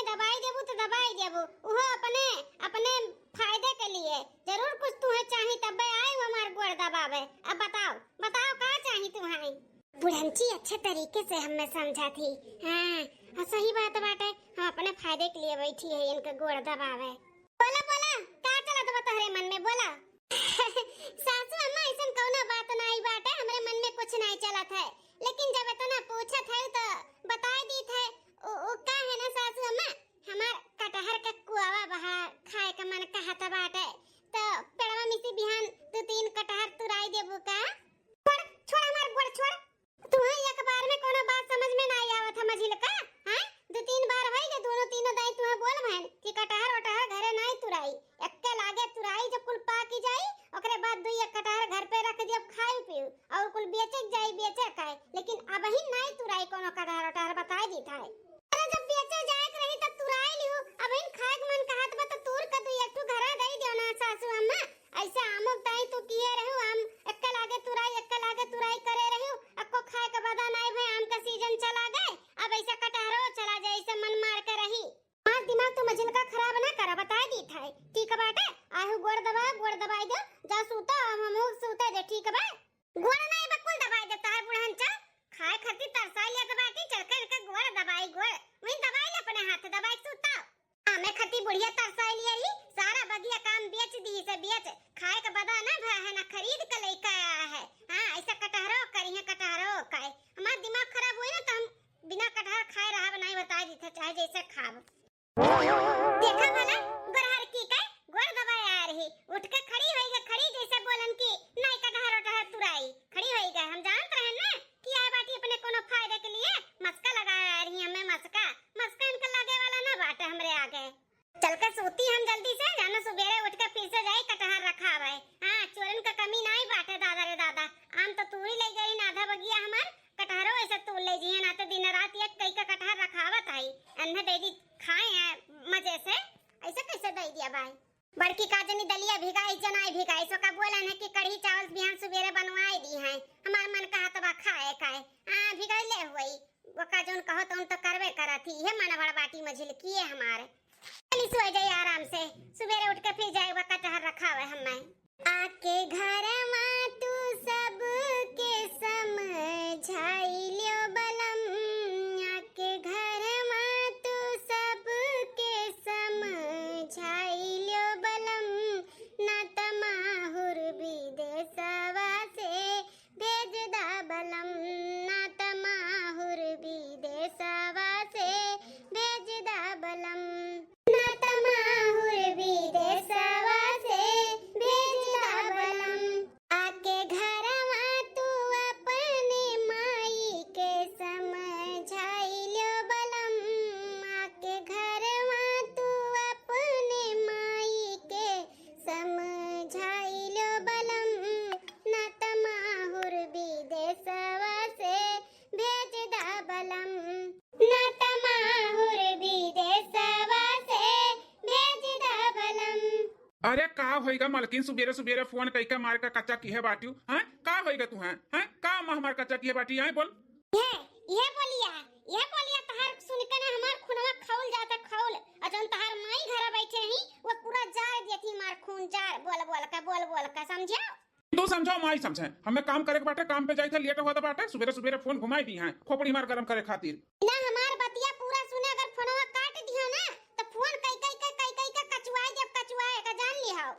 दवाई देबू तो दवाई देबू वो अपने अपने फायदे के लिए जरूर कुछ तुम्हें चाहिए तब आए हमार गोड़ दबावे। अब बताओ बताओ का चाहिए तुम्हें। बुढ़ंची अच्छे तरीके से हमें समझा थी। हाँ सही बात बाटे, हम अपने फायदे के लिए बैठी है इनका गोड़ दबावे। बोला बोला का चलत बा तोहरे मन में बोला। सासू अम्मा ऐसा कौनो बात नहीं बाटे, हमरे मन में कुछ नहीं चलत है, लेकिन जब इतना पूछत है तो बता दी थे। ओ का है ना सासू अम्मा, हमार कटहर का कुआवा बहा खाए का मन कहत बाटे, तो पेड़वा मिसी बिहान 2-3 कटहर तुराई देबू का। छोड़ छोड़ हमार गोड़ छोड़, तुम्हें एक बार में कोनो बात समझ में नहीं आवत है मझिल का। हां 2-3 बार होई जे दोनों तीनों दाई तुम्हें बोल भैन कि कटहर वटहर घरे नहीं तुराई, एक्के लागे तुराई जब कुल पाकी जाई ओकरे बाद 2 कटहर घर पे रख दियो खाई पियो और कुल बेचे जाई बेचे खाए, लेकिन अब ही नहीं तुराई कोनो कटहर वटहर बताई दी था। अरे जब बेचे जाए रही तब तुराई लियो, अब इन खाए के मन कहत बा तो तूर का 2 घरा दे दियो ना सासू अम्मा। ऐसे आमक दाई तो किए रहू, आम एक्के लागे तुराई करे रहू, अक्को खाए का बदा नहीं भाई, आम का सीजन चला गए अब ऐसा कटहरो चला जाए, ऐसे मन मार के रही। मार दिमाग तो मजिल का खराब ना करा बता दी था। ठीक बाटे आहू गोड़ दबाई दो जा सूता हम सूते दे। ठीक बा गोड़ नहीं बकुल दबाई दे तार बुढ़हन चल खाए खाती तरसाई ले दबाती चल के गोड़ दबाई गोड़ वही दबाई ले अपने हाथ दबाई सूता। हमें खती बुढ़िया तरसाई लिए ही सारा बगिया काम बेच दी से बेच खाए का बदा ना भा है ना खरीद के लेके आया है। हां ऐसा कटहरो करी है कटहरो खाए, हमारा दिमाग खराब हुई ना तो हम बिना कटहर खाए रहा नहीं बता दी थे चाहे जैसे खाब। देखा भला गोरहर की का गोड़ दबाए आ रही, उठ के खड़ी होई गई, खड़ी जैसे बोलन की नहीं कटहर उठहर तुराई खड़ी होई गई। हम जानत रहे ना कि आए बाटी अपने कोनो फायदे के लिए मस्का लगा आ रही हमें, मस्का इनका लगे वाला ना बाटे हमरे आगे। चल के सोती हम जल्दी से जाना, सुबेरे उठ के फिर से जाई कटहर रखावे। हां चोरन का कमी नहीं बाटे दादा रे दादा, आम तो तूड़ी ले गई ना आधा बगिया हमार, कटहरो ऐसे तोड़ ले जी ना तो दिन रात एक कई का कटहर रखावत आई अन्ने दे दी खाए हैं मजे से। ऐसे कैसे दे दिया भाई। बड़की काजनी दलिया भिगाई जनाई भिगाई सो का बोलन है कि कढ़ी चावल बिहान सुबेरे बनवाई दी है, हमार मन कहत बा खाए खाए। हां भिगाइले हुई वो का जोन कहो तो तो करबे करत ही है, मन बड़ बाटी मझिल किए हमारे। चली सो जाई आराम से, सुबेरे उठ के फिर जाए वो कटहर रखावे हमें। आके घर मा तू सब के समझाई लियो बलम, आके घर मा तू सब के समझाई लियो बलम, ना तमाहुर विदेशवा से भेज दा बलम, ना तमाहुर विदेशवा से भेज दा बलम, ना तमाहुर विदेशवा से भेज दा बलम। आके घरवा तू अपने माई के समझाई लियो बलम, आके घरवा तू अपने माई के समझाई लियो बलम, ना तमाहुर विदेशवा से भेज दा बलम, ना तमाहुर विदेशवा से भेज दा बलम। अरे का होएगा मालकिन सुबेरे सुबेरे फोन कई का मार का कच्चा की है बाटी हैं, का होएगा तू हैं का हमार कच्चा की है बाटी हैं बोल। ये बोलिया तहार सुन के ना हमार खुनवा खौल जाता खौल, अजन तहार माई घर बैठे ही वो पूरा जार देती मार खून जार बोल का समझियो। तू समझाओ माई समझे, हमें काम करे के बाटे काम पे जाई था लेट होता बाटे, सुबेरे सुबेरे फोन घुमाई दी हैं खोपड़ी मार गरम करे खातिर ना हमार बतिया पूरा सुने, अगर फोनवा काट दियो ना तो फोन कई का कचुआई देब कचुआए का जान लिहाओ।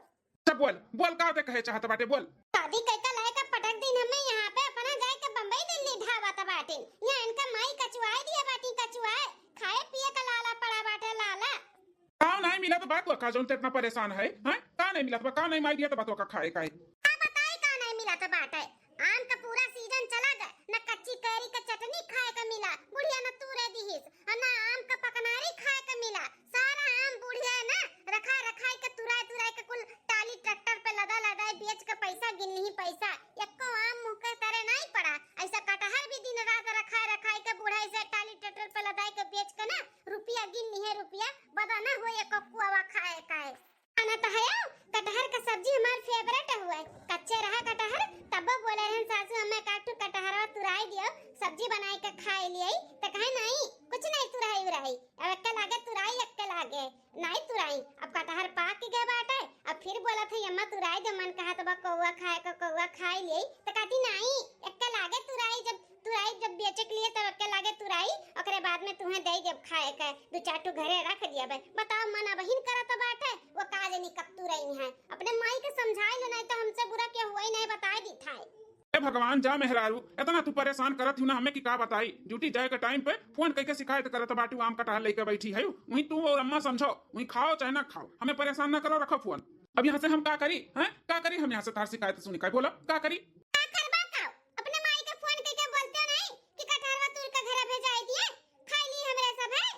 सब बोल का ते कहे चाहत बाटे बोल। शादी कई का लाए का पटक दिन हमें यहाँ पे अपना जाए के बंबई दिल्ली ढाबा बाटे, यहाँ इनका माई कचुआई दिया बाटी कचुआए खाए पिए का लाला पड़ा बाटे लाला। का नहीं मिला तो बात का जोन ते इतना परेशान है हैं, का नहीं मिला तो का नहीं माई दिया तो बात का खाए का बताई का नहीं मिला तो बाटे, आम का पूरा सीजन चला गया, न कच्ची कैरी का चटनी खाए का मिला बुढ़िया न तूरे दीहिस, और न आम का पकनारी खाए का मिला, सारा आम बुढ़िया ना रखाई के तुराई के कुल टाली ट्रैक्टर पे लदा बेच के पैसा गिननी ही पैसा, एको आम मुंह के तरह नहीं पड़ा। ऐसा कटहर भी दिन रात रखाई के बुढ़ाई से टाली ट्रैक्टर पे लदाई के बेच के ना रुपया गिननी है, रुपया बदा ना होए ककुआ खाए खाए। आना तो है कटहर का सब्जी हमार फेवरेट हुआ है। लागे नहीं तुराई। अब कटहर पाक के गए बाटे, अब फिर बोला था अम्मा तुराई दे, मन कहा तो कौवा खाए का कौवा खाई ले, तो कहती नहीं एक्के लागे तुराई, जब बेचे के लिए तब एक्के लागे तुराई, ओकरे बाद में तुम्हें दे देब खाए के, दो चार टू घरे रख दिया बे। बताओ मना बहिन करत बाटे, वो काज नहीं कब तुराई है, अपने माई के समझाई ले, नहीं तो हमसे बुरा क्या हुआ ही नहीं बताई दी था। ए भगवान जा मेहरारू, इतना तू परेशान करत हूं ना, हमें की का बताई, ड्यूटी जाए के टाइम पे फोन करके शिकायत करत बाटू, आम कटहल लेके बैठी है वहीं तू और अम्मा समझो, वहीं खाओ चाहे ना खाओ, हमें परेशान ना करो, रखो फोन। अब यहाँ से हम का करी हैं, का करी हम यहाँ से तार शिकायत सुनी का बोला का करी। अपने माई के फोन करके बोलते नहीं कि कटहरवा तूर के घरे भेजाई दिए, खाई ली हमरे सब है,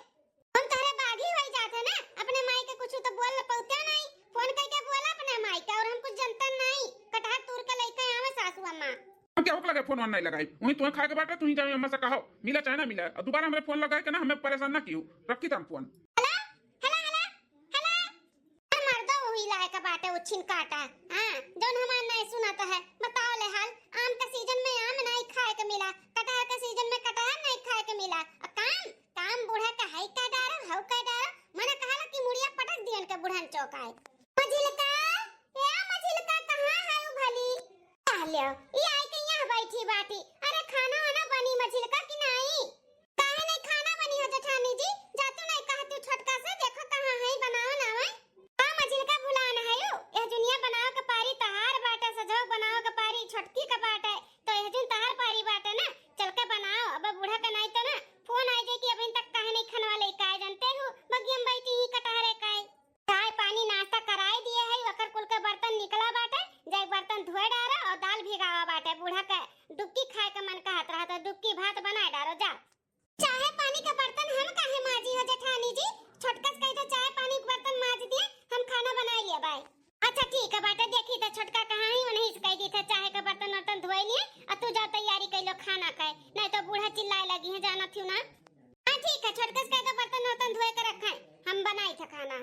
हम तहरे बागी होई जाते ना, अपने माई के कुछ तो बोल पौते नहीं, फोन करके बोला अपने माई का, और हम कुछ जनता नहीं, कटहर तूर के लेके आवे सासू अम्मा। हम क्या लगे फोन नहीं लगाई, वहीं तुम्हें खा के बाटे, तू ही जाओ अम्मा से कहो मिला चाहे ना मिला, और दोबारा हमें फोन लगाए के ना हमें परेशान ना कियो, रखी तुम फोन। बाटे उछिन काटा, हां जौन हमार नहीं सुनाता है, बताओ ले हाल, आम का सीजन में आम नहीं खाए के मिला, कटहर का सीजन में कटहर नहीं खाए के मिला, काम काम बूढ़ा का है का डारो हौ का डारो, मने कहाला कि मुड़िया पटक दियन के बुढ़न चौकाए। मझिलका ए मझिलका कहां है उ भली, आलियो ई आई के यहां बैठी बाटी, अरे खाना वाना बनी मझिलका कि नहीं, काहे नहीं खाना बनी हो जेठानी जी, जातू नहीं कहतू छोटका से, देखो कहां है बनाओ ना है मझिलका बुलाना है यो, यह दुनिया बनाओ के पारी तहार बाटे, सजो बनाओ के पारी छोटकी का बाटे, तो यह जुन तहार पारी बाटे ना, चल के बनाओ, अब बूढ़ा का नहीं तो ना फोन आई जाए कि अभी तक कहे नहीं खाने वाले काय जानते हो, बगियम बैठी ही कटहरे काय, चाय पानी नाश्ता कराई दिए है, वकर कुल के बर्तन निकला बाटे, जाए बर्तन धोए डारो और दाल भिगावा बाटे, बूढ़ा के डुबकी खाए के मन कहत रहा तो डुबकी भात बनाए डारो जा। चाय पानी का बर्तन हम काहे माजी हो जेठानी जी, छोटका कह तो चाय पानी के बर्तन माज दिए, हम खाना बना लिया बाय। अच्छा ठीक है बेटा, देखी तो छोटका कहां ही नहीं कह दी था चाय का बर्तन वर्तन धोई लिए, अब तू जा तैयारी कर लो खाना का, नहीं तो बूढ़ा चिल्लाए लगी है, जाना थी ना। हां ठीक है, छोटका कह तो बर्तन वर्तन धोए के रखा है, हम बनाई था खाना।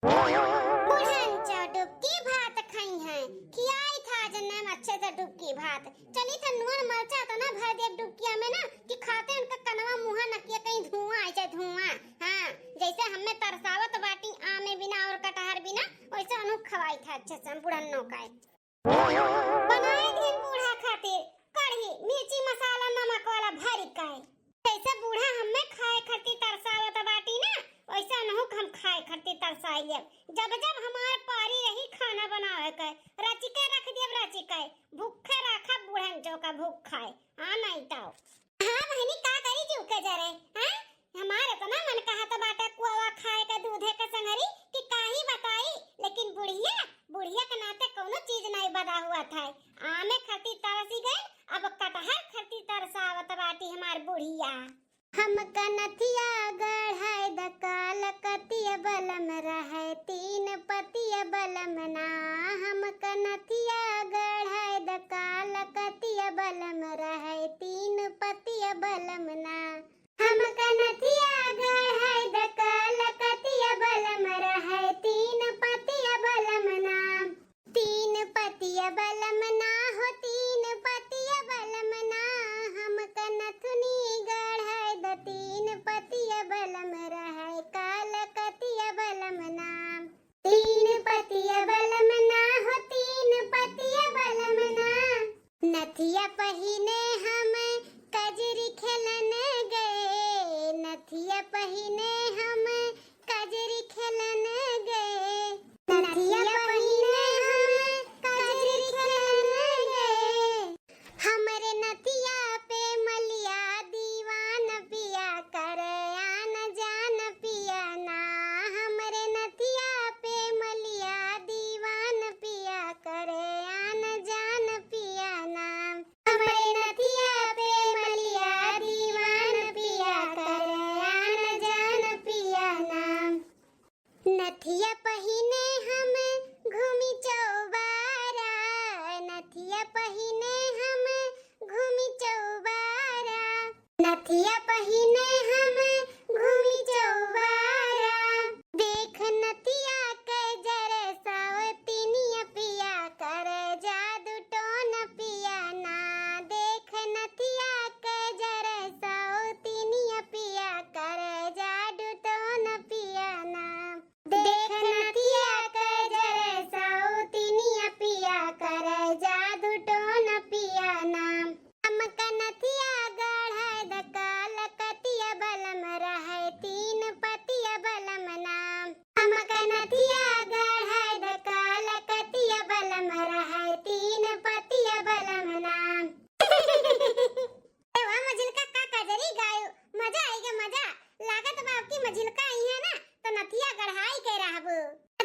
बुढ़न चा डुबकी भात खाई है, खियाई था जन्नम अच्छे से डुबकी भात, चली था नून मरचा तो ना भर दे डुबकिया में ना, कि खाते उनका कनवा मुंह नकिया कहीं धुआं आए जाए धुआं, हां जैसे हमें तरसावत बाटी आमे बिना और कटहर बिना, वैसे अनु खवाई था अच्छे से बुढ़न नो का बनाए दिन बूढ़ा खातिर कढ़ी मिर्ची मसाला नमक वाला भरी काए, जैसे बूढ़ा हमें खाए खातिर तरसावत बाटी ना, वैसे अनु हम खाए खातिर तरसाई ले, जब जब हमारे पारी रही खाना बनावे के, रची के रख दिए रची के, भूखे रखा बूढ़न जो का भूख खाए, हां नहीं तो हां बहनी का करी जीव के जरे, हां हमारे तो ना मन कहा तो बाटा कुआ खाए का दूधे का संगरी कि काही बताई, लेकिन बुढ़िया के नाते कोनो चीज नहीं बदा हुआ था, आमे खती तरसी गई, अब कटहर खती तरसावत बाटी हमार बुढ़िया। हम कनथिया गढ़ाई दकाल कतिया बलम रहे, तीन पतिया बलम ना, हम कनथिया गढ़ाई दकाल कतिया बलम रहे, तीन पतिया बलम ना, हम कनथिया गढ़ाई दकाल कतिया बलम रहे, तीन पतिया बलम ना, तीन पतिया बलम ना हो, तीन पतिया बलम ना, हम कनथुनी गढ़ाई द तीन पतिया बलम रहे, काल कतिया बलम ना, तीन पतिया बलम ना हो, तीन पतिया बलम ना, नथिया पहिने हम कजरी खेलन गए, नथिया पहिने हम कजरी खेलन गए, नथिया पहिने हम कजरी खेलन गए, हमरे नथिया पे मलिया दीवान पिया करे आन जान पिया ना, हमरे नथिया पे मलिया दीवान पिया करे आन जान पिया ना, हमरे नथिया पे मलिया दीवान पिया करे आन जान पिया ना, नथिया पहिने हम घूमी चौबारा, नथिया पहिने हम घूमी चौबारा, नथिया पहिने हम घूमी चौबारा, देख नथिया के जरे सावतिनिया पिया करे जादू टोन पिया ना, देख नथिया के जरे सावतिनिया पिया करे जादू टोन पिया ना। बढ़ाई के रहबो।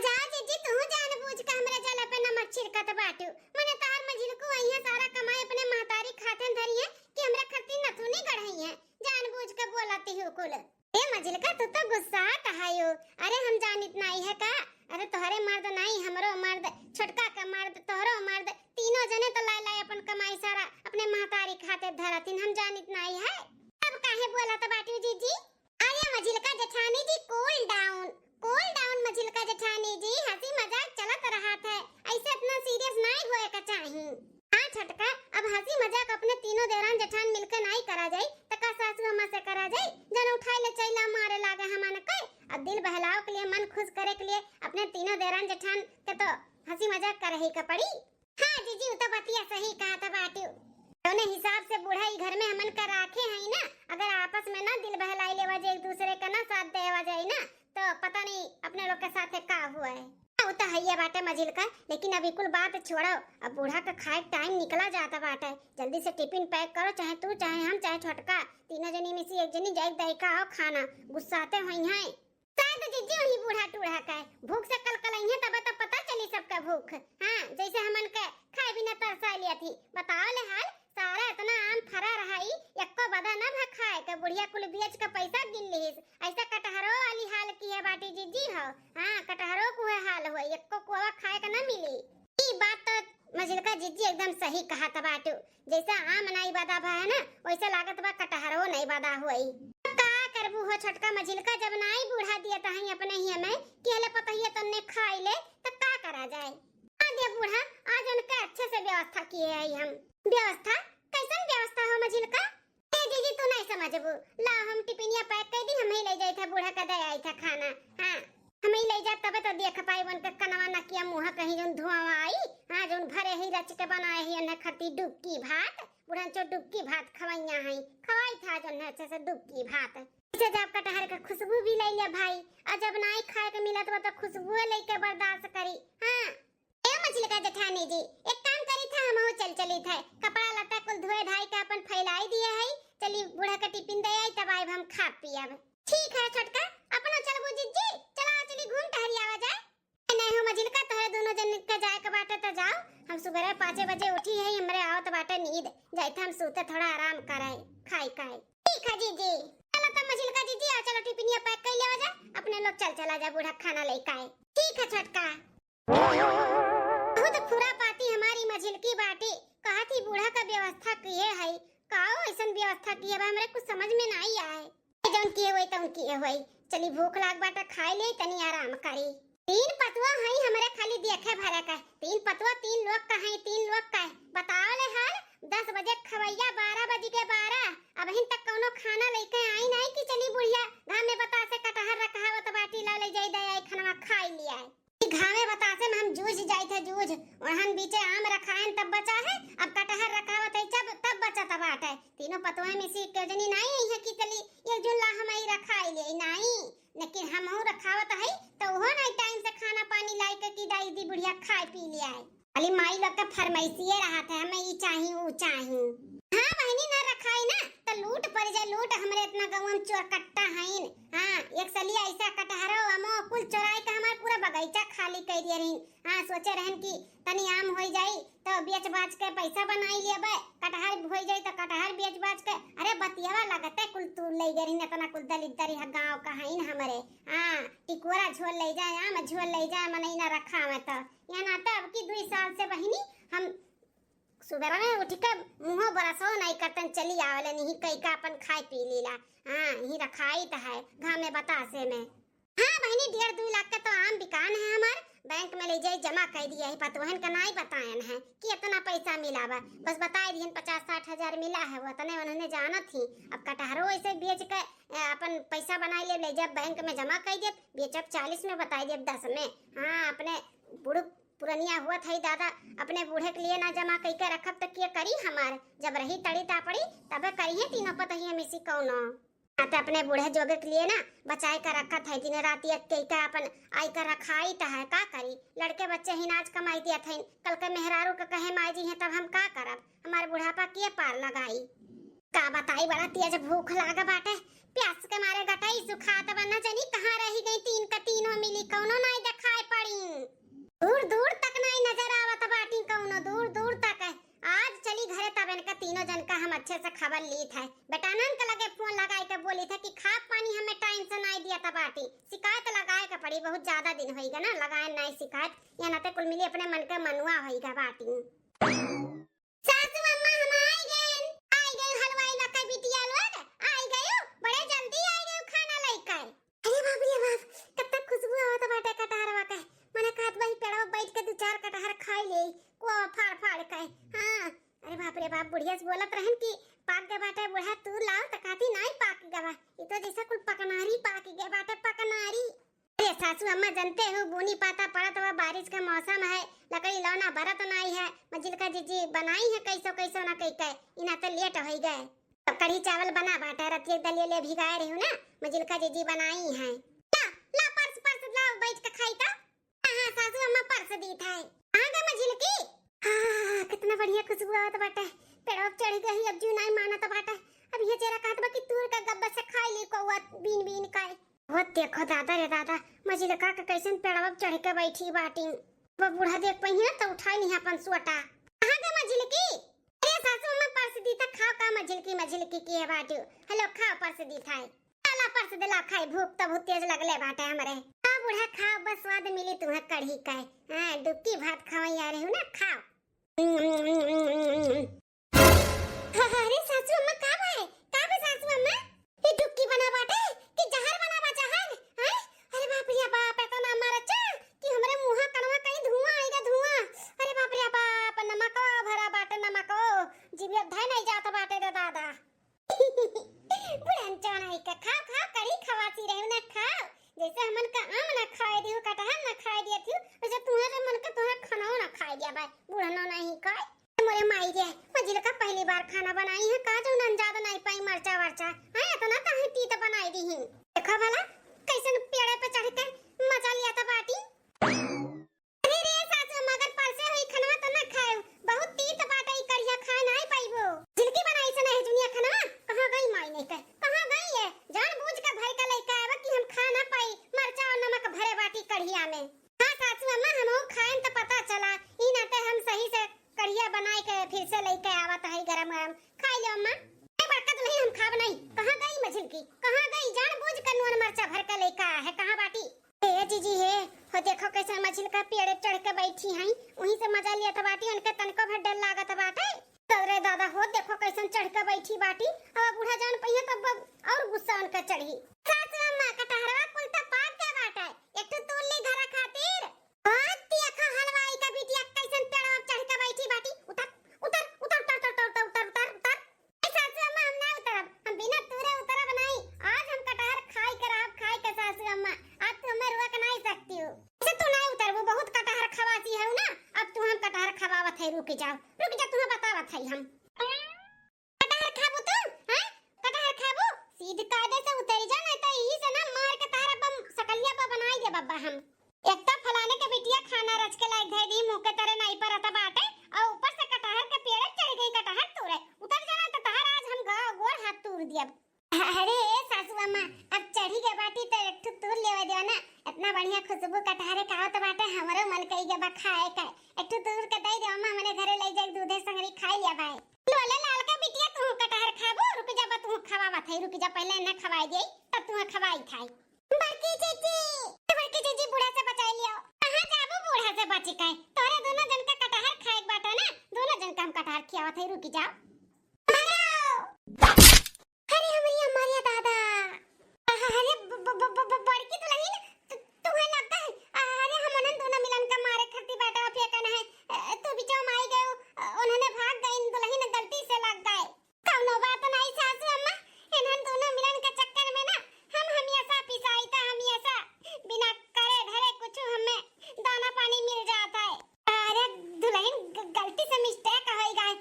जा जीजी तू जानबूझ के हमरे जल पे नमक छिड़कत बाटू। मने तार मझिल को अइया सारा कमाई अपने महतारी खातन धरिए कि हमरा खती नथुनी गढ़ई है। जानबूझ के बोलती हो कुल। ए मझिल का तू तो गुस्सा कहायो। अरे हम जानित नहीं है का। अरे तोहरे मर्द नहीं हमरो मर्द, छोटका का मर्द तोहरो मर्द, तीनों जने तो लाई लाई अपन कमाई सारा अपने महतारी खाते धरतिन। हम जानित नहीं है। अब काहे बोलत बाटू जीजी? अरे मझिल का जेठानी जी कूल डाउन मझिल का जेठानी जी, हंसी मजाक चलत रहा था, ऐसे इतना सीरियस नहीं होए का चाहिए। हाँ छोटका, अब हंसी मजाक अपने तीनों देरान जेठान मिलकर नहीं करा जाए त का सासू अम्मा से करा जाए। जन उठाई ले चैला मारे लागे हमन के। अब दिल बहलाव के लिए, मन खुश करे के लिए अपने तीनों देरान जेठान के तो हंसी मजाक कर ही का पड़ी। हाँ जीजी उ तो बतिया सही कहा था बाटू। दोनों हिसाब से बुढ़ाई घर में हमन का राखे हैं ना। अगर आपस में ना दिल बहलाई लेवा जाए, एक दूसरे का ना साथ देवा जाए ना, तो पता नहीं अपने लोग के साथ का हुआ है। वो तो है बाटे मझिल का, लेकिन अभी कुल बात छोड़ो। अब बूढ़ा का खाए टाइम निकला जाता बाटे। जल्दी से टिफिन पैक करो, चाहे तू चाहे हम चाहे छोटका, तीनों जनी में से एक जनी जाए दही का आओ खाना। गुस्साते हुई हैं शायद जीजी वही बूढ़ा टूढ़ा का है। भूख से कलकलई है तब तो पता चली सबका भूख। हाँ जैसे हमन के खाए बिना तरसा लिया थी। बताओ ले हाल, सारा इतना आम फरा रहाई, एको बदा ना भा खाए के बुढ़िया कुल बेच का पैसा गिन लिहिस। ऐसा कटहरो वाली हाल की है बाटी जीजी हो। हाँ कटहरो को है हाल हो, एको कोवा खाए का ना मिली। ई बात तो मझिल का जीजी एकदम सही कहा था बाटू। जैसा आम नहीं बदा भा है ना, वैसे लागत बा कटहरो नहीं बदा हुई। का करबू हो छोटका मझिल का, जब नाई बूढ़ा दिया तहीं अपने ही में कि हले पता ही तन्ने खाई ले त का करा जाए। आ दे बूढ़ा आज उनका अच्छे से व्यवस्था किए है हम। व्यवस्था कैसन व्यवस्था हो मझिल का? ए जीजी तू नहीं समझबू। ला हम टिफिनिया पैक कर दी, हम ही ले जाए था बूढ़ा का दे आई था खाना। हां हम ही ले जा तबे तो देख पाई बन के कनवा न किया मुंह कहीं जोन धुआं आई। हां जोन भरे ही रच के बनाए ही न खती डुबकी भात। बूढ़ा चो डुबकी भात खवैया है, खवाई था जोन अच्छे से डुबकी भात। इसे जब कटहर का खुशबू भी ले लिया भाई, और जब नहीं खाए के मिलत तो खुशबू लेके बर्दाश्त करी। हां ए मछली का जेठानी जी एक काम करी था, हम चल चली थे कपड़ा लत्ता कुल धोए धाई के अपन फैलाई दिए है। चली बूढ़ा का टिफिन दे आई तब आइब हम खा पियब। ठीक है छोटका अपना चलबू जीजी, चला चली घूम टहरी आवा जाए। नहीं हो मझिल का, तोहरे दोनों जन के जाए के बाटे तो जाओ। हम सुबह 5 बजे उठी है, हमरे आवत बाटे नींद, जाइत हम सोते थोड़ा आराम कराए खाई खाए। ठीक है जीजी, चलो तब मझिल का जीजी आ चलो टिफिनिया पैक कर लेवा जा, अपने लोग चल चला जा बूढ़ा खाना लेके आए। ठीक है छोटका। खुद पूरा पाती हमारी मझिल की बाटी कहा थी बूढ़ा का व्यवस्था किए है। काओ ऐसन व्यवस्था किए बा हमरे कुछ समझ में नहीं आए। जौन किए होई तौन किए होई, चली भूख लाग बाटा खाई ले तनी आराम करी। 3 पतवा है हमरे खाली देखे भरे का। 3 पतवा 3 लोग का है, 3 लोग का है। बताओ ले हाल 10 बजे खवैया 12 बजे के 12 अब हिन तक कोनो खाना लेके आई नहीं कि चली बुढ़िया घाम में बता से कटहर रखा हो तो बाटी ला ले जाई दे आई खाना खाई लिया है। घामे बतासे में हम जूझ जाई थे जूझ, ओहन बीचे आम रखाएन तब बचा है। अब कटहर रखावत है तब बचा तब आटे। तीनों पतों में से के जनी नहीं है कि चली ये जुल्ला हम ही रखाई ले नहीं, लेकिन हम हूं रखावत है तो वो नहीं टाइम से खाना पानी लाई के की दाई दी बुढ़िया खाए पी लिया है। अली माई लोग का फरमाइशिए रहा था हमें ई चाहिए वो चाहिए। हां बहनी ना रखाई ना तो लूट पड़ जाए लूट। हमरे इतना गवन चोर कट्टा हईन। हां एक सलिया ऐसा कटहरो अमो कुल चोराई का हमार पूरा बगीचा खाली कर दिए रहीन। हां सोचे रहन कि तनी आम हो जाई तो बेच बाच के पैसा बनाई लेबे, कटहर हो जाई तो कटहर बेच बाच के। अरे बतियावा लगते कुल तू ले गई रहीन इतना कुल दलिदरी है गांव का हईन हमरे। हां टिकोरा झोल ले जाए, आम झोल ले जाए मनई ना रखा में तो यहाँ ना अब की 2 साल से बहिनी हम सुबह में उठ के मुंह बरसो नहीं करतन चली आवले नहीं कई का अपन खाए पी लीला। हां ही रखाई त है घाम में बतासे में। हां बहनी 1.5-2 लाख का तो आम बिकान है हमार, बैंक में ले जाई जमा कर दिया है। पतवहन का नहीं बतायन है कि इतना पैसा मिला बा, बस बताए दिहन 50-60 हजार मिला है, वो तने उन्होंने जाना थी। अब कटहरो ऐसे बेच के अपन पैसा बनाई ले जब बैंक में जमा कर दे, बेचब 40 में बताई दे 10 में। हां अपने बुढ़ पुरनिया हुआ था दादा अपने बूढ़े के लिए ना जमा कई के रखब तो क्या करी हमार, जब रही तड़ी तापड़ी तबे करी है तीनों पतहिया मिसी कौनो। आते अपने बूढ़े जोगे के लिए ना बचाए कर रखा था दिन रात एक कई का अपन आई कर रखाई ता है का करी। लड़के बच्चे ही नाच कमाई दिया थे, कल के मेहरारू के कहे माई जी है तब हम का करब, हमार बुढ़ापा के पार लगाई। का बताई बड़ा तेज भूख लागा बाटे, प्यास के मारे गटाई सुखात बना जानी कहां रही गई 3 का तीनों मिली खबर ली था। बेटानन के लगे फोन लगाए के बोली था कि खा पानी हमें टाइम से नहीं दिया था बाटी। शिकायत लगाए के पड़ी, बहुत ज्यादा दिन होइगा ना लगाए नहीं शिकायत। या ना ते कुल मिली अपने मन के मनुआ होइगा बाटी। सासू अम्मा हम आई गए हलवाई का बिटिया लोग आई गए, बड़े जल्दी आई गए खाना लेकर। अरे बाप रे बाप, कितना खुशबू आवत बाटे कटहरवा के। मने कहत भाई पेड़वा बैठ के दो चार कटहर खाई ले को फाड़ फाड़ के। हां अरे बाप रे बाप, बुढ़िया से बोलत रहन कि पाक गए बाटे बुढ़ा तू लाओ त कहती नहीं पाक गवा। ई तो जैसा कुल पकनारी पाक गए बाटे पकनारी। अरे सासू अम्मा जानते हो बूनी पाता पड़त हुआ, बारिश का मौसम है, लकड़ी लौना भरत नहीं है। मंजिल का जीजी बनाई है कैसो कैसो ना कई के इना तो लेट हो गए। अब कढ़ी चावल बना बाटे रतिये दलिए ले भिगाए रही हूं ना, मंजिल का जीजी बनाई है। ला ला पर्स पर्स लाओ बैठ के खाई ता। हां सासू अम्मा पर्स दी था। आ गए मंजिल की। हां कितना बढ़िया खुशबू आवत बाटे, पेड़वा चढ़ गई अब जू नहीं मानत बाटे। अब ये जरा कहत बा कि तूर का गब्बा से खाई ले कौवा बीन बीन का। वो देखो दादा रे दादा, मंजिल का कैसन पेड़वा चढ़ के बैठी बाटी। वो बूढ़ा देख पहिया तो उठाई नहीं अपन सोटा। कहां गए मंजिल की? अरे सासू अम्मा पर्स दी था, खाओ का मंजिल की है बाटी। हेलो खाओ पर्स दी था। काला पर्स देला खाई, भूख तो बहुत तेज लगले बाटे हमरे। हां बूढ़ा खाओ, बस स्वाद मिली तुम्हें कढ़ी का। हां डुबकी भात खाओ यार हूं ना, खाओ। अरे सासू अम्मा का भाई का बे सासू अम्मा ये डुबकी बना बाटे कि जहर बना बा जहर? हैं अरे बाप रे बाप, तो ना मारा चा कि हमरे मुंह कनवा कहीं धुआं आएगा धुआं। अरे बाप रे बाप, नमक भरा बाटे नमक जीभ धय नहीं जाता बाटे रे दादा। बुढ़न चौनाई का खाओ खाओ कढ़ी खवाती रहे ना, खाओ जैसे हमन का आम ना खाए दियो कटहल ना खाए दिया थी, वैसे तुम्हारे मन का तुम्हारा खाना ना खाए दिया भाई बुढ़नो नहीं खाए। मोरे माई रे मंजिल का पहली बार खाना बनाई है का जो नन ज्यादा नहीं पाई मरचा वरचा है तो ना ताही तीत बनाई दी ही। देखो भला कैसन पेड़े पे चढ़ के मजा लिया था बाटी। अरे रे सासू मगर परसे हुई खाना तो ना खाए, बहुत तीत बाटे ई कढ़िया खा नहीं पाइबो। जिलकी बनाई से नहीं दुनिया खाना कहां गई माई नहीं के कहां गई है, जानबूझ के भर के लेके आवे कि हम खा ना पाई मरचा और नमक भरे बाटी कढ़िया में। हां सासू अम्मा हमहु खाएं तो पता चला ई नाते हम सही से कढ़िया बनाए के फिर से लेके आवत है गरम गरम खाई लो अम्मा। ए बड़का दुल्हन हम खाब नहीं, कहां गई मंजिल की कहां गई, जानबूझ के नून मरचा भर के लेके आया है कहां बाटी। ए जीजी है हो देखो कैसे मंजिल का पेड़ चढ़ के बैठी हैं, वहीं से मजा लिया था बाटी, उनके तनको भर डर लागत बाटे। तोरे दादा हो देखो कैसे चढ़ के बैठी बाटी, अब बूढ़ा जान पहिया तब और गुस्सा उनका चढ़ी। सासू अम्मा कटहरवा कुल त पाक के बाटे, एक तो तोड़ ली घरा खातिर। देखो हलवाई का बिटिया कैसन पेड़वा चढ़ के बैठी बाटी, उतर उतर उतर उतर उतर उतर उतर उतर उतर। ए सासू अम्मा हम ना उतरब, हम बिना तुरे उतरब नहीं, आज हम कटहर खाई के सासू अम्मा आज तू हमें रोक नहीं सकती हो। ऐसे तू नहीं उतरबो, बहुत कटहर खवाती है ना, अब तू हम कटहर खवावत है, रुक जा तुम्हें बतावत है हम। कटहर खाबो तू हैं, कटहर खाबो सीधे कायदे से उतर जा नहीं तो यही से ना मार के तारा बम सकलिया पर बनाई दे बब्बा हम। एक तो फलाने के बिटिया खाना रच के लायक धई दी मुंह के तरह नहीं परता बाटे और ऊपर से कटहर के पेड़ चढ़ गई कटहर तोरे उतर जाना तो तहर आज हम गोड़ हाथ तोड़ दिया। अरे सासू अम्मा अब चढ़ी के बाटी तो एक तोड़ लेवे दियो ना, इतना बढ़िया खुशबू कटहर का आवत बाटे हमरो मन कई के बा खाए का, एक तोड़ के दई दे अम्मा हमने घरे ले जाके दूधे संगरी खाई लिया भाई। लोले लाल का बिटिया तू कटहर खाबो, रुक जा बा तू खवावत है, रुक जा पहले न खवाई देई तब तू खवाई खाई। बड़की जीजी बूढ़ा से बचाई लियो, कहां जाबो बूढ़ा से बची के, तोरे दोनों जन का कटहर खाए बाटे ना, दोनों जन का हम कटहर खियावत है, रुक जाओ। अरे हमरी हमारे दादा, अरे बड़की दुल्हन तुम्हें लगता है अरे हम उन्हें दोनों मिलन का मारे खट्टी बैठा फेंकना है, तू बिचाओ माई गए उन्होंने भाग गई, दुल्हन गलती से लग गए। कौनो बात नहीं सासू अम्मा, इन्हन दोनों मिलन के चक्कर में ना हम हमेशा पिसाई था, हमेशा बिना करे धरे कुछ हमें दाना पानी मिल जाता है। अरे दुल्हन गलती से मिस्टेक हो गई,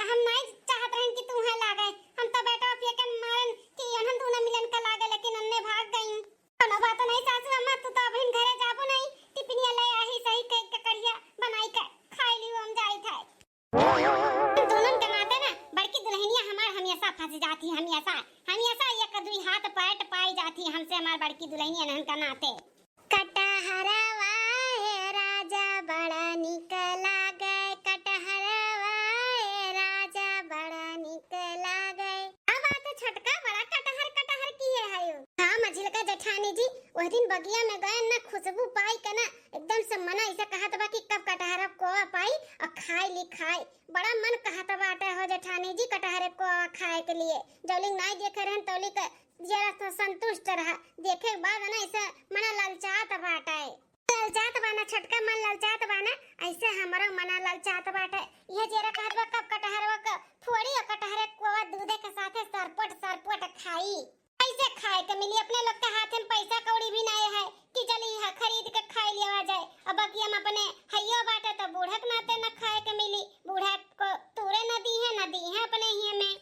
हम नहीं चाहत रहे कि तुम्हें लागे, हम तो बेटा फेंकन मारन कि इन्हन दोनों मिलन का लागे लेकिन अन्ने भाग गई। कोनो बात नहीं सासू अम्मा, तू तो अबहिन घरे जाबो नहीं, टिफिनिया ले आही सही कह के कढ़िया बनाई के खाई लियो हम जाई था। दोनों के नाते ना बड़की दुल्हनिया हमार हमेशा फंस जाती, हमेशा एक दुई हाथ पैट पाई जाती हमसे, हमार बड़की दुल्हनिया नहन का नाते। कटहरवा है राजा बड़ा निकला गए, कटहरवा है राजा बड़ा निकला गए, उस दिन बगिया में गए ना खुशबू पाई के ना एकदम से मना ऐसा कहा था कि कब कटहर को पाई और खाई ली खाई बड़ा मन कहा था बाटे हो जेठानी जी कटहर को खाए के लिए जौली नहीं देखे रहन तौली का जरा तो संतुष्ट रहा देखे के बाद ना ऐसा मना ललचात बाटे ललचात बाना छटका मन ललचात बाना ऐसे हमारा मना ललचात बाटे ये जरा कहत बा कब कटहरवा का फोड़ी और कटहर को दूधे के साथे सरपट खाई ऐसे खाए के मिली अपने लोग के हाथ में पैसा कौड़ी भी नहीं है कि चली है खरीद के खाई लिया जाए अब बाकी हम अपने हइयो बाटे तो बूढ़क नाते न खाए के मिली बूढ़ा को तूरे न दी है अपने ही में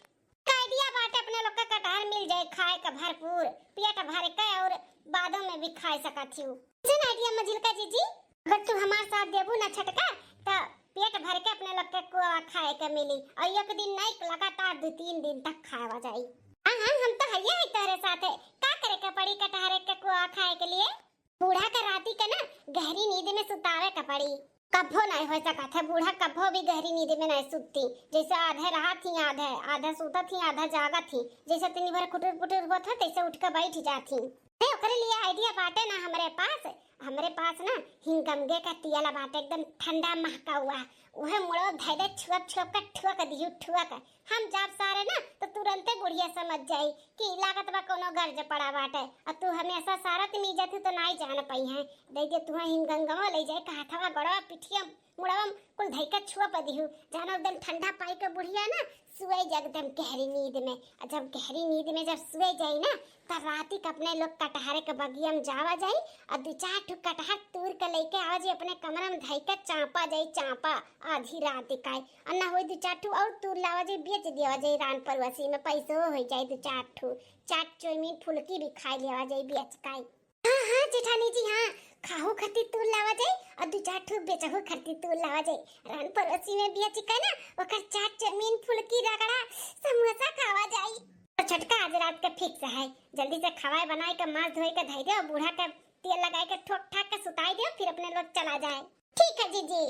कह दिया बाटे अपने लोग का कटहर मिल जाए खाए का भरपूर पेट भर के और बादों में भी खा सकत हूं जन आइडिया मजिलका जीजी अगर तू हमारे साथ देबू ना छटका तो पेट भर के अपने लोग के कुआ खाए के मिली और एक दिन नहीं लगातार 2-3 दिन तक खावा जाई हां हम तो हइया है तेरे साथे का करे के पड़ी कटहर के कुआ खाए के लिए बूढ़ा का राती के ना गहरी नींद में सुतावे का पड़ी कभो नहीं हो सका था बूढ़ा कभो भी गहरी नींद में नहीं सुतती जैसे आधे रात थी आधा सोता थी आधा जागा थी जैसे दिन भर कुटुर पुटुर होता था तैसे उठ के बैठ जाती है ओकरे लिए आइडिया बाटे ना हमरे पास ना हिंगमगे का तियाला बाटे एकदम ठंडा महका हुआ वह मुड़ो धैदे छुप का ठुक दियो ठुक हम जब सारे ना तो तुरंते बुढ़िया समझ जाई कि लागत बा कोनो गर्ज पड़ा बाटे और तू हमेशा सारा ते मीजत तो नहीं जान पई है दे दे तू हिंगंगवा ले जाए हाथवा गड़वा पिठिया मुड़वा कुल धैका छुप दियो जानो एकदम ठंडा पाई के बुढ़िया ना सुए एकदम गहरी नींद में और जब गहरी नींद में जब सुए जाई ना तब राती के अपने लोग कटहरे के बगिया में जावा जाई और 2-4 ठुक कटहर तूर के लेके आवा जी अपने कमरा में धई के चांपा जाई चांपा आधी रात काई और ना होई 2-4 ठुक और तूर लावा जाई बेच दिया जाई रान परवसी में पैसो हो जाई 2-4 ठुक चाट चौमीन फुलकी भी खाई लेवा जाई बेच काई हां जेठानी जी हां खाहू खती तूर लावा जाई और 2-4 ठुक बेचहू खती तूर लावा जाई रान परवसी में बेच का ना ओकर चाट चौमीन फुलकी रगड़ा समोसा खावा जाई और छटका आज रात का फिक्स है जल्दी से खवाए बनाए के मांस धोए के धई दे और बूढ़ा का तेल लगाए के ठोक ठाक के सुताई दे फिर अपने लोग चला जाए ठीक है जीजी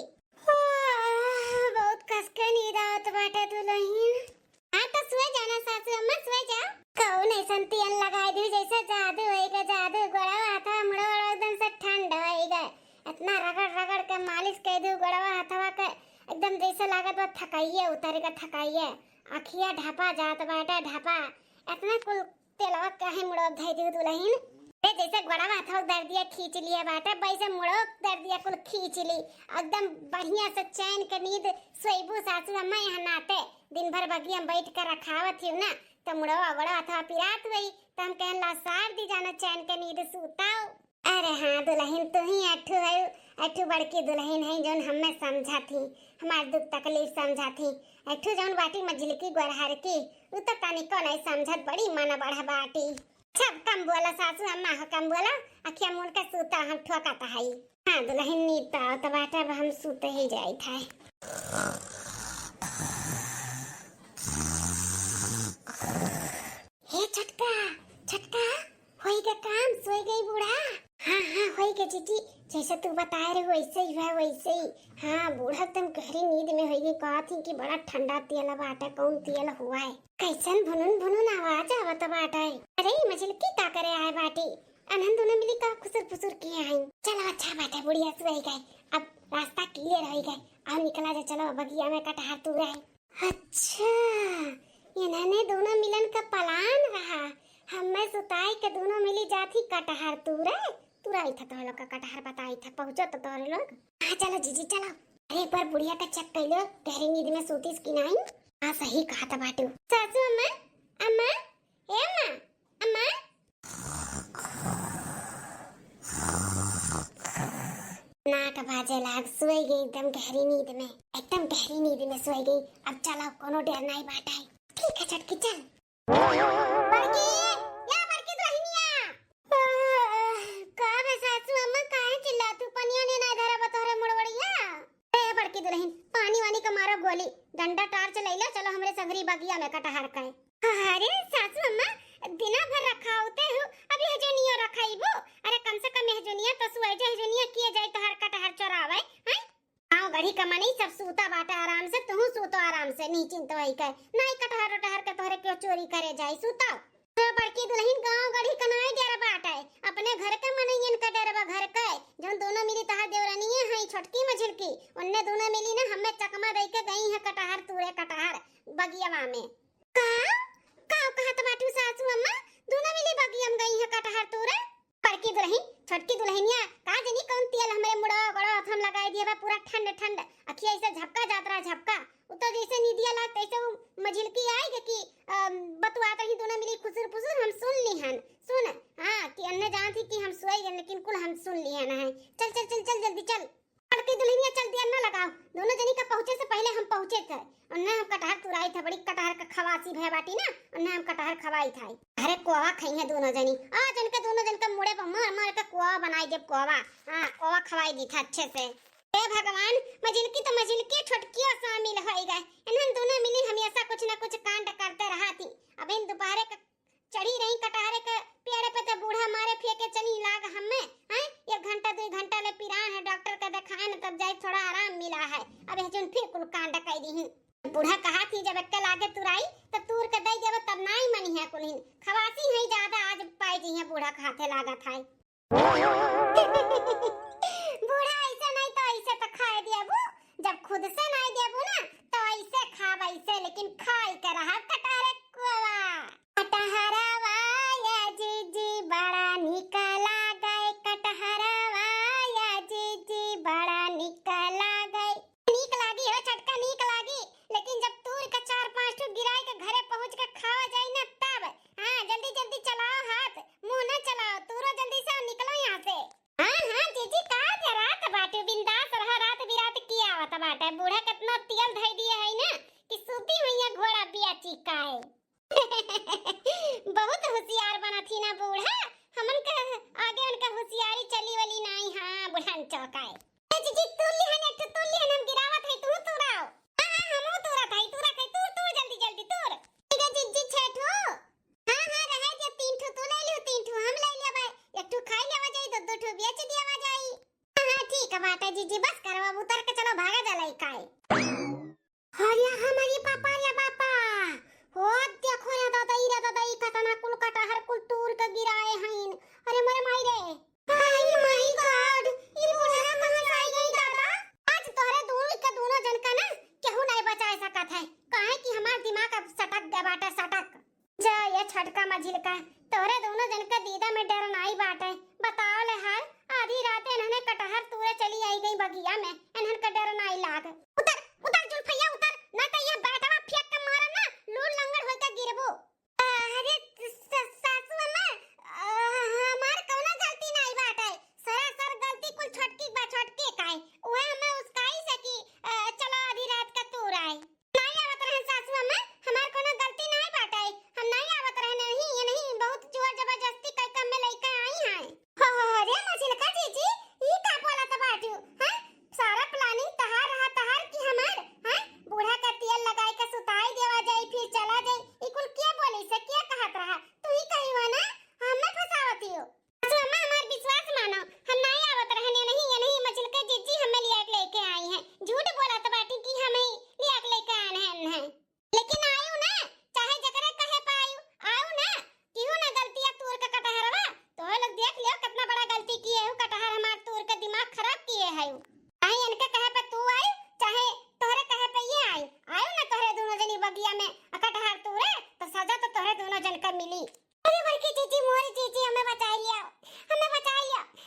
बहुत कस के नींद आवत बाटे दुल्हन हां तो सोए जाना सासू अम्मा सोए जा कौन ऐसन तेल लगाए दी जैसे जादू होएगा जादू गोड़ा हाथा मुड़ो एकदम से ठंड होएगा इतना रगड़ के मालिश कर दू गोड़ा हाथवा के एकदम जैसे लागत बा थकाइए उतारेगा थकाइए अखिया ढापा जात बाटा ढापा इतना कुल तेलवा काहे मुड़ो धई दू दुल्हन ए जैसे गोड़ा हाथवा दर्दिया खींच लिया बाटा वैसे मुड़ो दर्दिया कुल खींच ली एकदम बढ़िया से चैन के नींद सोईबू सासू अम्मा यहाँ नाते दिन भर बगिया में बैठ कर रखावत हूं ना तो मुड़ो गोड़ा हाथवा पिरात वही तो हम कहन ला सार दी जाना चैन के नींद सुताओ अरे हाँ दुल्हन तू ही अठू बड़की दुल्हन है जोन हमें समझा थी हमार दुख तकलीफ समझा थी अठू जोन बाटी मझिलकी गोरहर की उ तो तनिको नहीं समझत बड़ी मन बढ़ा बाटी सब कम बोला सासू अम्मा हो कम बोला अखिया मुन के सूता हम ठोकाता है हाँ दुल्हन नींद तो आवत बाटे अब हम सूते ही जाई था हे छटका होई का काम सोई गई बूढ़ा हाँ होई के जीजी जैसे तू बता रहे वैसे ही है वैसे ही हाँ बूढ़ा तुम गहरी नींद में होगी कहा थी कि बड़ा ठंडा तेल बाटा कौन तेल हुआ है कैसन भुनुन आवाज आवत बाटा है अरे मछली का करे आए बाटी अनंत दोनों मिली का खुसुर फुसुर किए आई चलो अच्छा बाटा बुढ़िया सोई गए अब रास्ता क्लियर हो गए अब निकला जा चलो बगिया में कटहर तू रहे अच्छा इन्होंने दोनों मिलन का प्लान रहा हमें सुताई के दोनों मिली जाती कटहर तुराई था तो लोग का कटहर बताई था पहुंचो तो तोरे लोग हाँ चलो जीजी चलो अरे एक बार बुढ़िया का चेक कर लो गहरी नींद में सोतीस की नहीं हाँ सही कहा था बाटू सासू अम्मा अम्मा ए अम्मा नाक बाजे लाग सोई गई एकदम गहरी नींद में सोई गई अब चलो कोनो डर नहीं बाटा है ठीक है चटकी चल गोली डंडा टार्च ले लो चलो हमरे संगरी बगिया में कटहर खाए अरे सासू अम्मा दिना भर रखा होते हो अभी हजनिया रखाइबो अरे कम से कम हजनिया तो सुए हजनिया किए जाए तो हर कटहर चरावे हैं गांव गढ़ी का मनी सब सूता बाटा आराम से तू सूतो आराम से नीचिंत वही कहे नहीं कटहर के तोहरे क्यों चोरी करे जाए सूता बड़की दुल्हन गांव गढ़ी कनाई डेरा बाटे अपने घर के मनइयन का डेरा घर के जौन दोनों मिली तहा देवरानिए है छोटकी मझिलकी उन्ने दोनों मिली ना हमें चकमा दे के गई है कटहर तूरे कटहर बगियावा में का कहत बाटू सासू अम्मा दोनों मिली बगियम गई है कटहर तूरे बड़की दुल्हन छोटकी दुल्हनिया का जनी कौन तेल हमरे मुड़ा गड़ा हम लगाई दिए बा पूरा ठंड ठंड अखिया ऐसे झपका जात रहा झपका उतो जैसे निदिया लागत ऐसे मझिलकी आई कि बतुआत रही दोनों मिली खुसुर फुसुर हम सुन ली हन सुन हां कि अन्ने जानती कि हम सोई गए लेकिन कुल हम सुन ली हन है चल चल चल चल जल्दी चल बड़की दुल्हनिया चल दिया ना लगाओ दोनों जनी का पहुंचे से पहले हम पहुंचे थे उन्ने हम कटहर तुराई था बड़ी कटहर का खवासी भय बाटी ना उन्ने हम कटहर खवाई था अरे कोवा खाई है दोनों जनी आज उनके दोनों जन का मुड़े पर मार मार के कोवा बनाई जब कोवा हां कोवा खवाई दी था अच्छे से हे भगवान मजिलकी तो मजिलकी छोटकियों शामिल हो गए इन्हन दोनों मिली हमेशा कुछ न कुछ कांड करते रहा थी अब इन दोपहर का चढ़ी रही कटहरे के पेड़ पे तो बूढ़ा मारे फेंके चली लाग हमें हैं 1 घंटा 2 घंटा ले पिरान है डॉक्टर का दिखाए न तब जाई थोड़ा आराम मिला है अब हजन फिर कुल कांड कई दी बूढ़ा कहा थी जब अक्कल आगे तुराई तब तूर के दई जब तब नहीं मनी है कुल खवासी है ज्यादा आज पाई जी है बूढ़ा खाते लागा था बूढ़ा ऐसे नहीं तो ऐसे तो खाए दियाबू जब खुद से नहीं देबू ना तो ऐसे खाब ऐसे लेकिन खाई के रहा कटहरे कोवा कटहरवा या जीजी बड़ा निकला गए कटहरवा या जीजी बड़ा निकला गए नीक लागी हो छटका नीक लागी लेकिन जब तूर का 4-5 ठो गिराई के घरे पहुंच के खावा जाई ना तब हां जल्दी जल्दी चलाओ हाथ मुंह न चलाओ तूरो जल्दी से निकलो यहां से हां जीजी का रात बाटे बिंदास रहा रात बिरात किया आवत बाटे बूढ़ा कितना तेल धई दिए है ना कि सूती हुईया घोड़ा बिया चिकाए बहुत होशियार बना थी ना बूढ़ा हमन का आगे उनका होशियारी चली वाली नहीं हां बुढ़न चौकाए जीजी तुल्ली हन एक तुल्ली हन हम गिरावत है तू तुराओ हां हमो तुरा थाई तुरा कई तू जल्दी जल्दी तुर ठीक है जीजी छेठो हां रहे जे 3 ठो तू ले लियो 3 ठो हम ले लेबै एक ठो खाई लेवा जाई दो ठो बेच दियावा जाई हां ठीक है बाटा जीजी बस करो अब उतर के चलो भागा जलाई काय हरिया हमारी पापा रे बापा हो देखो रे दादा ई कतना कुल कटहर कुल तूर के गिराए हइन अरे मरे माई रे माय गॉड ई बुढ़ा कहां से आई गई दादा आज तोरे दोनों जन का ना केहू नहीं बचा सकत है काहे कि हमार दिमाग अब सटक गया बाटा सटक जा ये छटका मझिल का तोरे दोनों जन का दीदा में डर नहीं बाटे बताओ ले हाल आधी रात इन्होंने कटहर तूरे चली आई गई बगिया में इन्हन का डर नहीं लाग उतर उतर जुल्फैया उतर ना तो ये बैठवा फेंक के मारा ना लूर लंगड़ होके गिरबो अरे सासू अम्मा हमार कौनो गलती नहीं बाटे सरासर गलती कुल छोटकी काई ओए हमें उसकाई से कि चलो आधी रात का तूर आए नहीं आवत रहे सासू अम्मा हमार कोनो गलती नहीं बाटे हम नहीं आवत रहे नहीं ये नहीं बहुत जोर जबरदस्ती कई कम में लेके आई हैं हो रे मछिलका जीजी ई का बोला त बाटू हैं सारा प्लानिंग तहार रहा तहार की हमार हैं बूढ़ा का तेल लगाई के सुताई देवा जाई फिर चला जाई ई कुल के बोली से के कहत रहा तू ही कही हो ना हमें फसावती हो सासू अम्मा हमार विश्वास मानो हम नहीं आवत रहने नहीं ये नहीं मछिलका जीजी हमें लिया के लेके आई हैं झूठ बोला त बाटू की हमें लिया के लेके आए हैं लेकिन आयु ना चाहे जकरे कहे पायु आयु ना क्यों ना गलतियां तूर का कटहरवा तो लोग देख लियो कितना बड़ा गलती किए हो कटहर हमार तूर का दिमाग खराब किए है चाहे इनके कहे पे तू आई चाहे तोहरे कहे पे ये आई आयु ना तोहरे दोनों जनी बगिया में कटहर तूरे तो सजा तो तोहरे दोनों जन का मिली अरे बड़की जीजी मोरी जीजी हमें बचा लिया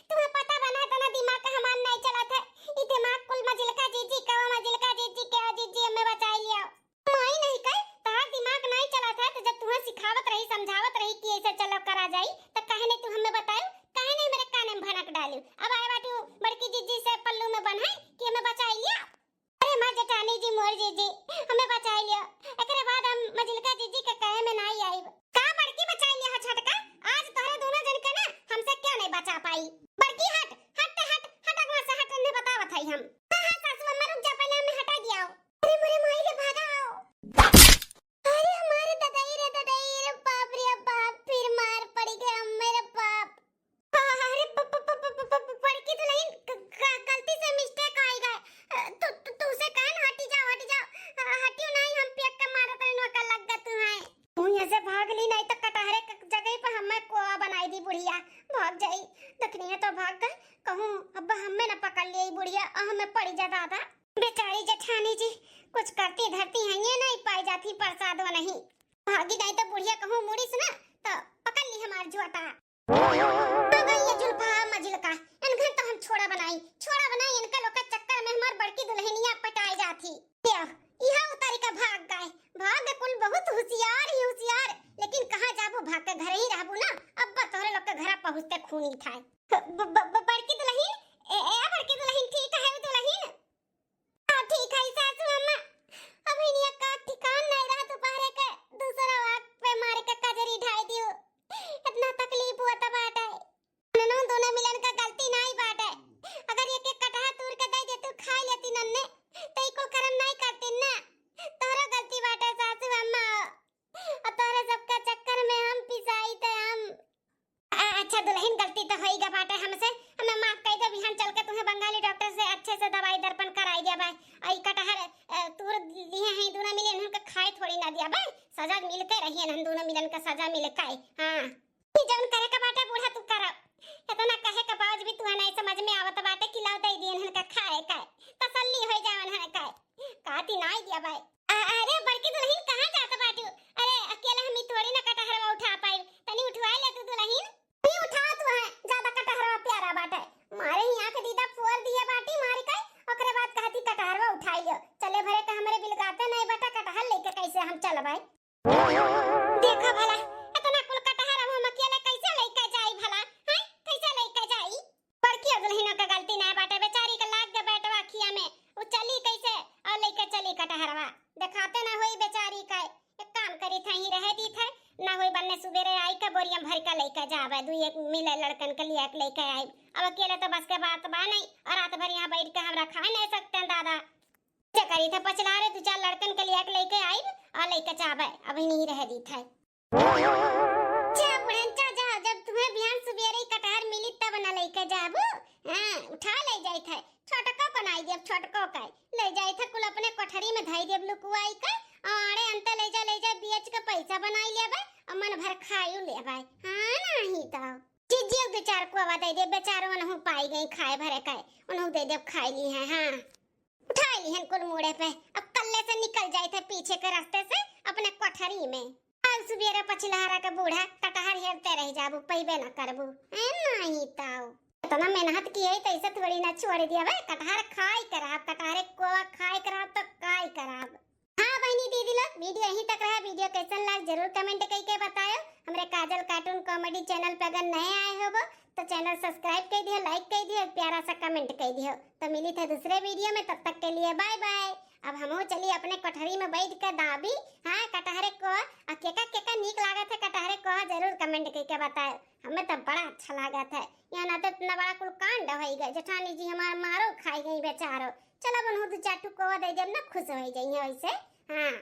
तुम्हें पता बना तो ना दिमाग का हमार नहीं चला था ये दिमाग कुल मजिलका जीजी का जीजी हमें बचा लिया माई नहीं कह तार दिमाग नहीं चला था तो जब तुम्हें सिखावत रही समझावत रही कि ऐसे चलो करा जाई तो काहे नहीं तू हमें बतायो काहे नहीं मेरे कान में भनक डालियो अब आए बाटू बड़की जीजी से पल्लू में बन्हाई कि हमें बचा लिया अरे मां जटानी जी मोर जीजी हमें बचा लिया एकरे बाद हम मजिलका जीजी के कहे में नहीं आई का बड़की बचा लिया है छटका आज तोरे दोनों जन के ना हमसे क्यों नहीं बचा पाई बड़की हटकवा से हट नहीं बतावत है हम हां सासू अम्मा रुक जा पहले हमें हटा दिया अरे मोरे माई रे भागाओ अरे हमारे ददाई रे बाप रे बाप फिर मार पड़ी गया मेरे बाप अरे बड़की दुल्हन गलती से मिस्टेक आई गए तू से कान हटी जाओ हटियो नहीं हम पेट के मारत रहनो का लग गया तू है तू यहां से भाग ली नहीं तो कटहरे कहूँ अब्बा हमें न पकड़ लिए बुढ़िया हमें पड़ी जा दादा। बेचारी जेठानी जी कुछ करती धरती हैं ये नहीं पाई जाती प्रसाद व नहीं भागी नहीं तो बुढ़िया कहूँ मुड़ी से ना तो पकड़ ली हमार जुआता। ये जुल्फा मजिल का इनका तो हम छोड़ा बनाई इनका लोग का चक्कर में हमार बड़की दुल्हनिया पटाई जाती। यह उतारी का भाग कुल बहुत होशियार लेकिन कहाँ जाबू भाग के घर ही रहबू ना अब्बा तोहरे लोग के घर पहुंचते खूनी थाए। बड़की दुल्हन बड़की दुल्हन ठीक है दुल्हन? हां ठीक है सासू अम्मा। अभी निया का ठिकान नहीं रहा दोपहर के दूसरा वाक पे मार के कजरी ढाई दियो इतना तकलीफ हुआ तब बाटे ननों दोनों मिलन का गलती नहीं बाटे। अगर एक एक कटहा तोड़ के दे दे तू खा लेती नन्ने तई को कर्म नहीं करती ना तोरा गलती बाटे सासू अम्मा और तोरे सबका चक्कर में हम पिसाई थे हम। अच्छा दुल्हन गलती तो होई गा बाटे हमसे हमें माफ कर दे बिहान चल के तुम्हें बंगाली डॉक्टर से अच्छे से दवाई दर्पण कराई दिया भाई। आई कटहर तोड़ दिए हैं दोनों मिलन उनके खाए थोड़ी ना दिया भाई सजा मिल के रही है दोनों मिलन का सजा मिल के। हां जौन करे का बाटे बूढ़ा तू कर इतना कहे के बावजूद भी तू नहीं समझ में आवत बाटे खिलाओ दे दिए उनका खाए का तसल्ली हो जावन है का काती नहीं दिया भाई। अरे बड़की दुल्हन कहां जात बाटू? अरे अकेले हम थोड़ी ना कटहरवा उठा पाई तनी उठवा ले तू दुल्हन नहीं उठा तू है ज्यादा कटहरवा प्यारा बाटे मारे ही आंख दीदा फोड़ दिए बाटी मार के ओकरे बाद कहती कटहरवा उठाई लो चले भरे का हमरे बिलगाते नहीं बेटा कटहर लेके कैसे हम चल भाई। देखा भला इतना कुल कटहर हम अकेले कैसे लेके जाई भला हैं कैसे लेके जाई? बड़की दुल्हन का गलती ना बाटे बेचारी के लाग के बैठवा खिया में वो चली कैसे और लेके चली कटहरवा दिखाते ना होई बेचारी का एक काम करी था ही रह दी था ना होई बनने सुबेरे आई का बोरिया भर का लेके जावे दू एक मिले लड़कन के लिए लेके आई अब अकेले तो बस के बात बा नहीं और रात भर यहाँ बैठ के हमरा खा नहीं सकते दादा क्या करी था पचला रे दू चार लड़कन के लिए लेके आई और लेके जावे अभी नहीं रह दी था। जा जब तुम्हें बिहान सुबेरे कटहर मिली तब ना लेके जाबू हां उठा ले जाई था छोटका बनाई देब छोटको का ले जाई था कुल अपने कोठरी में धाई देब लुकुआई का आड़े अंत ले जा बेच के पैसा बनाई लेबे और मन भर खायू लेबे। हां नहीं तो जीजियो दो चार को आवा दे दे बेचारो न पाई गई खाए भरे का उन्हों दे दे खाई ली है। हां उठा ली है कुल मोड़े पे अब कल्ले से निकल जाई थे पीछे के रास्ते से अपने कोठरी में आज सुबेरे पछिलहरा के बूढ़ा कटहर हेरते रह जाबू पैबे न करबू नहीं ताऊ इतना मेहनत की है तो ऐसे थोड़ी ना छोड़ दिया भाई कटहर खाई कराब कटहर को खाई कराब तो काय कराब। हां बहनी दीदी लोग वीडियो यहीं तक रहा वीडियो कैसन लगा जरूर कमेंट करके बताओ। हमरे काजल कार्टून कॉमेडी चैनल पे अगर नए आए हो तो चैनल सब्सक्राइब कर दियो लाइक कर दियो प्यारा सा कमेंट कर दियो। तो मिली थे दूसरे वीडियो में तब तक के लिए बाय बाय। अब हमहू चली अपने कोठरी में बैठ कर दाबी हां कटहरे को केका नीक लागत है कटहरे को जरूर कमेंट करके बताओ हमें तो बड़ा अच्छा लागत है। यहाँ ना तो इतना बड़ा कुल कांड हो गए जेठानी जी हमार मारो खाई गई बेचारो चलो बनहु दू चाटू को दे जब ना खुश हो जाइए वैसे। हां